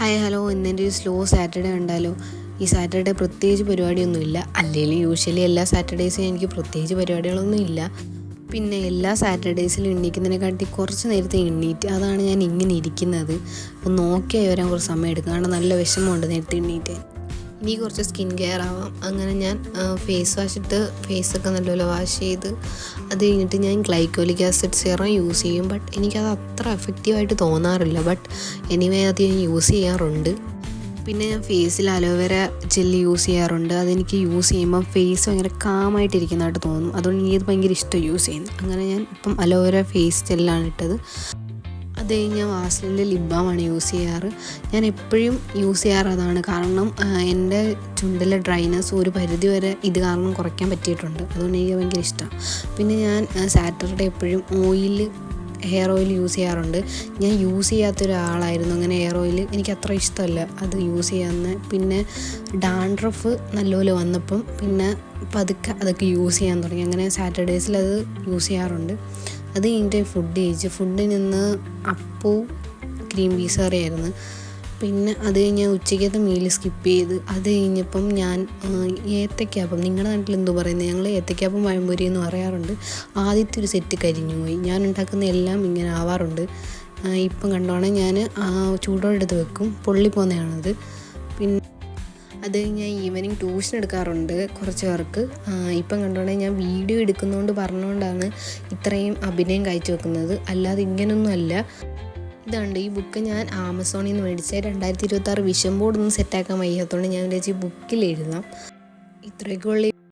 Hi hello, ഇന്നെൻ്റെ ഒരു slow Saturday ഉണ്ടല്ലോ. ഈ സാറ്റർഡേ പ്രത്യേകിച്ച് പരിപാടിയൊന്നുമില്ല. അല്ലെങ്കിൽ യൂഷ്വലി എല്ലാ സാറ്റർഡേയ്സും എനിക്ക് പ്രത്യേകിച്ച് പരിപാടികളൊന്നും ഇല്ല. പിന്നെ എല്ലാ സാറ്റർഡേയ്സിലും എണീക്കുന്നതിനെക്കാട്ടി കുറച്ച് നേരത്തെ എണ്ണീറ്റ് അതാണ് ഞാൻ ഇങ്ങനെ ഇരിക്കുന്നത്. അപ്പോൾ നോക്കിയാൽ വരാൻ കുറച്ച് സമയം എടുക്കും, കാരണം നല്ല വിഷമമുണ്ട് നേരത്തെ എണ്ണീറ്റ്. ഇനി കുറച്ച് സ്കിൻ കെയർ ആവാം. അങ്ങനെ ഞാൻ ഫേസ് വാഷ് ഇട്ട് ഫേസൊക്കെ നല്ലപോലെ വാഷ് ചെയ്ത് അത് കഴിഞ്ഞിട്ട് ഞാൻ ഗ്ലൈക്കോലിക് ആസിഡ് സിറം യൂസ് ചെയ്യും. ബട്ട് എനിക്കത് അത്ര എഫക്റ്റീവായിട്ട് തോന്നാറില്ല. ബട്ട് എനിവേ അത് ഞാൻ യൂസ് ചെയ്യാറുണ്ട്. പിന്നെ ഞാൻ ഫേസിൽ അലോവേര ജെല്ല് യൂസ് ചെയ്യാറുണ്ട്. അതെനിക്ക് യൂസ് ചെയ്യുമ്പം ഫേസ് ഭയങ്കര കാമായിട്ടിരിക്കുന്നതായിട്ട് തോന്നും. അതുകൊണ്ട് എനിക്കത് ഭയങ്കര ഇഷ്ടം യൂസ് ചെയ്യുന്നത്. അങ്ങനെ ഞാൻ ഇപ്പം അലോവേര ഫേസ് ജെല്ലാണ് ഇട്ടത്. അത് കഴിഞ്ഞ് വാസലിൻ്റെ ലിപ് ബാമാണ് യൂസ് ചെയ്യാറ്. ഞാൻ എപ്പോഴും യൂസ് ചെയ്യാറ് അതാണ്. കാരണം എൻ്റെ ചുണ്ടിലെ ഡ്രൈനെസ് ഒരു പരിധി വരെ ഇത് കാരണം കുറയ്ക്കാൻ പറ്റിയിട്ടുണ്ട്. അതുകൊണ്ട് എനിക്ക് ഭയങ്കര ഇഷ്ടമാണ്. പിന്നെ ഞാൻ സാറ്റർഡേ എപ്പോഴും ഹെയർ ഓയിൽ യൂസ് ചെയ്യാറുണ്ട്. ഞാൻ യൂസ് ചെയ്യാത്തൊരാളായിരുന്നു അങ്ങനെ ഹെയർ ഓയിൽ. എനിക്ക് അത്ര ഇഷ്ടമല്ല അത് യൂസ് ചെയ്യാമെന്ന്. പിന്നെ ഡാൻഡ്രഫ് നല്ലപോലെ വന്നപ്പം പിന്നെ പതുക്കെ അതൊക്കെ യൂസ് ചെയ്യാൻ തുടങ്ങി. അങ്ങനെ സാറ്റർഡേയ്സിൽ അത് യൂസ് ചെയ്യാറുണ്ട്. അത് കഴിഞ്ഞിട്ട് ഫുഡിൽ നിന്ന് ക്രീം പീസ് കറിയായിരുന്നു. പിന്നെ അത് കഴിഞ്ഞ് ഉച്ചയ്ക്കത്തെ മീൽ സ്കിപ്പ് ചെയ്ത് അത് കഴിഞ്ഞപ്പം ഞാൻ ഏത്തയ്ക്കാപ്പം, നിങ്ങളുടെ നാട്ടിൽ എന്തോ പറയുന്നത്, ഞങ്ങൾ ഏത്തയ്ക്കാപ്പം പഴംപൊരി എന്ന് പറയാറുണ്ട്. ആദ്യത്തെ ഒരു സെറ്റ് കരിഞ്ഞു പോയി. ഞാൻ ഉണ്ടാക്കുന്ന എല്ലാം ഇങ്ങനെ ആവാറുണ്ട്. ഇപ്പം കണ്ടോണെ ഞാൻ ചൂടോടെടുത്ത് വെക്കും, പൊള്ളിപ്പോകുന്നതാണത്. പിന്നെ അത് ഞാൻ ഈവനിങ് ട്യൂഷൻ എടുക്കാറുണ്ട് കുറച്ച് പേർക്ക്. ഇപ്പം കണ്ടോണെ ഞാൻ വീഡിയോ എടുക്കുന്നതുകൊണ്ട് പറഞ്ഞുകൊണ്ടാണ് ഇത്രയും അഭിനയം കാഴ്ച വെക്കുന്നത്, അല്ലാതെ ഇങ്ങനൊന്നും അല്ല. ഇതുണ്ട്, ഈ ബുക്ക് ഞാൻ ആമസോണിൽ നിന്ന് മേടിച്ച 2026 വിഷൻ ബോർഡൊന്നും സെറ്റാക്കാൻ വയ്യാത്തതുകൊണ്ട് ഞാൻ വിചാരിച്ച് ബുക്കിൽ എഴുതാം. ഇത്രയൊക്കെയുള്ള